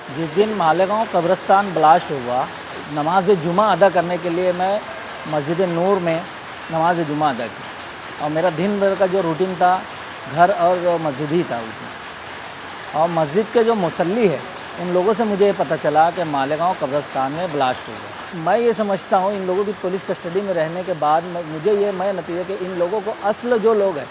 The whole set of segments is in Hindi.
जिस दिन मालेगांव कब्रिस्तान ब्लास्ट हुआ, नमाज जुमा अदा करने के लिए मैं मस्जिद नूर में नमाज जुमा अदा की और मेरा दिन भर का जो रूटीन था घर और मस्जिद ही था उसमें। और मस्जिद के जो मुसल्ली है उन लोगों से मुझे पता चला कि मालेगांव कब्रिस्तान में ब्लास्ट हुआ। मैं ये समझता हूँ इन लोगों की पुलिस कस्टडी में रहने के बाद मुझे ये नतीजा कि इन लोगों को असल जो लोग हैं,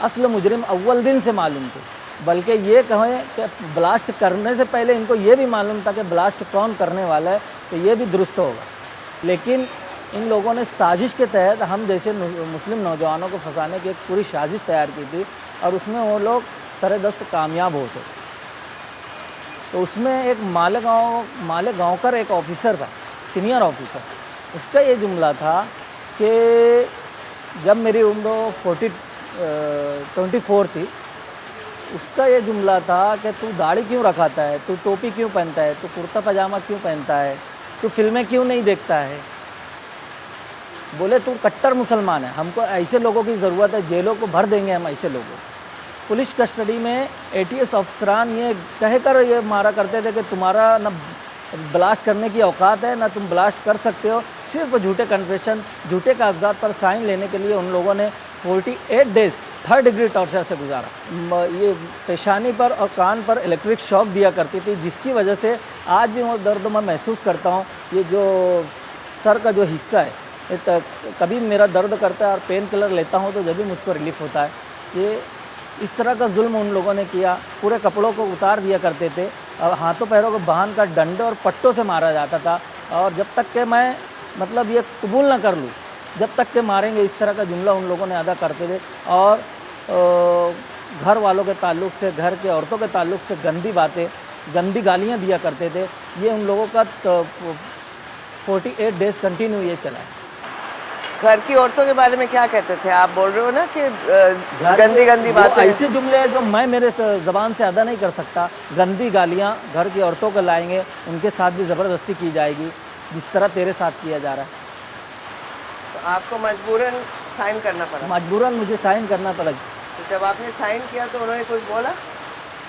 असल मुजरिम अव्वल दिन से मालूम थे। बल्कि ये कहें कि ब्लास्ट करने से पहले इनको ये भी मालूम था कि ब्लास्ट कौन करने वाला है, तो ये भी दुरुस्त होगा। लेकिन इन लोगों ने साजिश के तहत हम जैसे मुस्लिम नौजवानों को फंसाने की एक पूरी साजिश तैयार की थी और उसमें वो लोग सरेदस्त कामयाब हो सके। तो उसमें एक मालेगांव का एक ऑफिसर था, सीनियर ऑफिसर, उसका ये जुमला था कि जब मेरी उम्र 24 थी, उसका ये जुमला था कि तू दाढ़ी क्यों रखाता है, तू टोपी क्यों पहनता है, तू कुर्ता पजामा क्यों पहनता है, तू फिल्में क्यों नहीं देखता है। बोले तू कट्टर मुसलमान है, हमको ऐसे लोगों की ज़रूरत है, जेलों को भर देंगे हम ऐसे लोगों से। पुलिस कस्टडी में ATS अफसरान ये कहकर ये मारा करते थे कि तुम्हारा न ब्लास्ट करने की औकात है, ना तुम ब्लास्ट कर सकते हो। सिर्फ झूठे कन्फेशन, झूठे कागजात पर साइन लेने के लिए उन लोगों ने 48 डेज़ 3rd डिग्री टॉर्चर से गुजारा। ये पेशानी पर और कान पर इलेक्ट्रिक शॉक दिया करती थी, जिसकी वजह से आज भी वो दर्द मैं महसूस करता हूँ। ये जो सर का जो हिस्सा है, कभी मेरा दर्द करता है और पेन किलर लेता हूँ तो जब भी मुझको रिलीफ होता है। ये इस तरह का जुल्म उन लोगों ने किया। पूरे कपड़ों को उतार दिया करते थे और हाथों पैरों को बांध कर डंडे और पट्टों से मारा जाता था। और जब तक कि मैं मतलब ये कबूल ना कर लूँ, जब तक के मारेंगे, इस तरह का जुमला उन लोगों ने अदा करते थे। और घर वालों के ताल्लुक़ से, घर के औरतों के ताल्लुक़ से गंदी बातें, गंदी गालियाँ दिया करते थे। ये उन लोगों का 48 डेज़ कंटिन्यू ये चला है। घर की औरतों के बारे में क्या कहते थे? आप बोल रहे हो ना कि गंदी बातें, ऐसे जुमले हैं जो मैं मेरे ज़बान से अदा नहीं कर सकता। गंदी गालियाँ घर की औरतों को लाएंगे, उनके साथ भी ज़बरदस्ती की जाएगी, जिस तरह तेरे साथ किया जा रहा है। तो आपको मजबूरन साइन करना पड़ा? मजबूरन मुझे साइन करना पड़ा। तो जब आपने साइन किया तो उन्होंने कुछ बोला?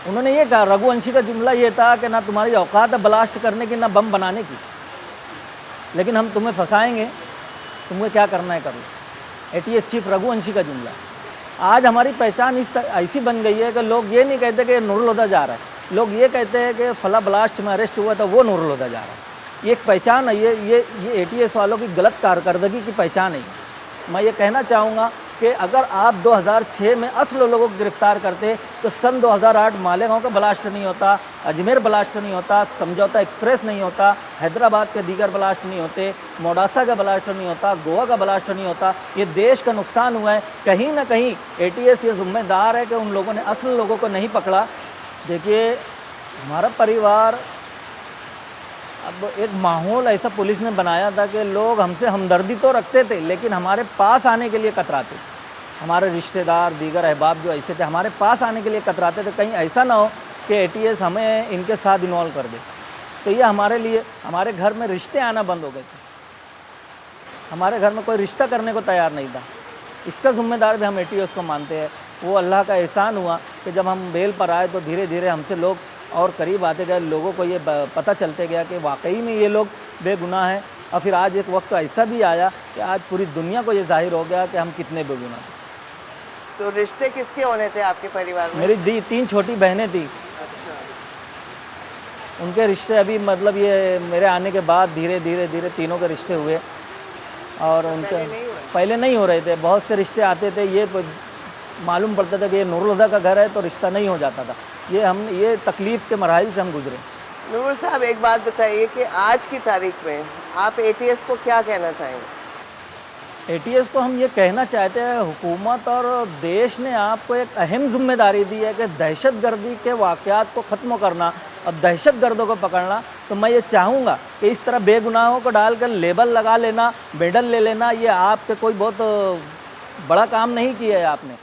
उन्होंने ये कहा, रघुवंशी का जुमला ये था कि ना तुम्हारी औकात है ब्लास्ट करने की, ना बम बनाने की, लेकिन हम तुम्हें फंसाएंगे, तुम्हें क्या करना है करो। ATS चीफ रघुवंशी का जुमला। आज हमारी पहचान ऐसी बन गई है कि लोग ये नहीं कहते कि नूरुल हुदा जा रहा है, लोग ये कहते हैं कि फला ब्लास्ट में अरेस्ट हुआ था वो नूरुल हुदा जा रहा है। ये एक पहचान है, ये ATS वालों की गलत कारकर्दगी की पहचान है। मैं ये कहना चाहूँगा कि अगर आप 2006 में असल लोगों को गिरफ्तार करते तो सन 2008 मालेगांव का ब्लास्ट नहीं होता, अजमेर ब्लास्ट नहीं होता, समझौता एक्सप्रेस नहीं होता, हैदराबाद के दीगर ब्लास्ट नहीं होते, मोडासा का ब्लास्ट नहीं होता, गोवा का ब्लास्ट नहीं होता। ये देश का नुकसान हुआ है। कहीं ना कहीं ATS ये जिम्मेदार है कि उन लोगों ने असल लोगों को नहीं पकड़ा। देखिए, हमारा परिवार, अब एक माहौल ऐसा पुलिस ने बनाया था कि लोग हमसे हमदर्दी तो रखते थे, लेकिन हमारे पास आने के लिए कतराते थे। हमारे रिश्तेदार, दीगर अहबाब जो ऐसे थे, हमारे पास आने के लिए कतराते थे, कहीं ऐसा ना हो कि ATS हमें इनके साथ इन्वॉल्व कर दे। तो ये हमारे लिए, हमारे घर में रिश्ते आना बंद हो गए थे। हमारे घर में कोई रिश्ता करने को तैयार नहीं था। इसका ज़िम्मेदार भी हम ATS को मानते हैं। वो अल्लाह का एहसान हुआ कि जब हम बेल पर आए तो धीरे धीरे हमसे लोग और करीब आते गए, लोगों को ये पता चलते गया कि वाकई में ये लोग बेगुनाह हैं। और फिर आज एक वक्त ऐसा भी आया कि आज पूरी दुनिया को ये जाहिर हो गया कि हम कितने बेगुनाह थे। तो रिश्ते किसके होने थे आपके परिवार में? मेरी 3 छोटी बहनें थी। अच्छा। उनके रिश्ते अभी मतलब ये मेरे आने के बाद धीरे धीरे तीनों के रिश्ते हुए। और उनके पहले नहीं हो रहे थे। बहुत से रिश्ते आते थे, ये मालूम पड़ता था कि ये नूरुल हुदा का घर है, तो रिश्ता नहीं हो जाता था। ये तकलीफ़ के मराहिल से हम गुजरे। नूरुल साहब, एक बात बताइए कि आज की तारीख में आप ATS को क्या कहना चाहेंगे? ATS को हम ये कहना चाहते हैं, हुकूमत और देश ने आपको एक अहम जिम्मेदारी दी है कि दहशतगर्दी के वाक़यात को ख़त्म करना और दहशतगर्दों को पकड़ना। तो मैं ये चाहूँगा कि इस तरह बेगुनाहों को डालकर लेबल लगा लेना, मेडल ले लेना, ये आपके कोई बहुत बड़ा काम नहीं किया है आपने।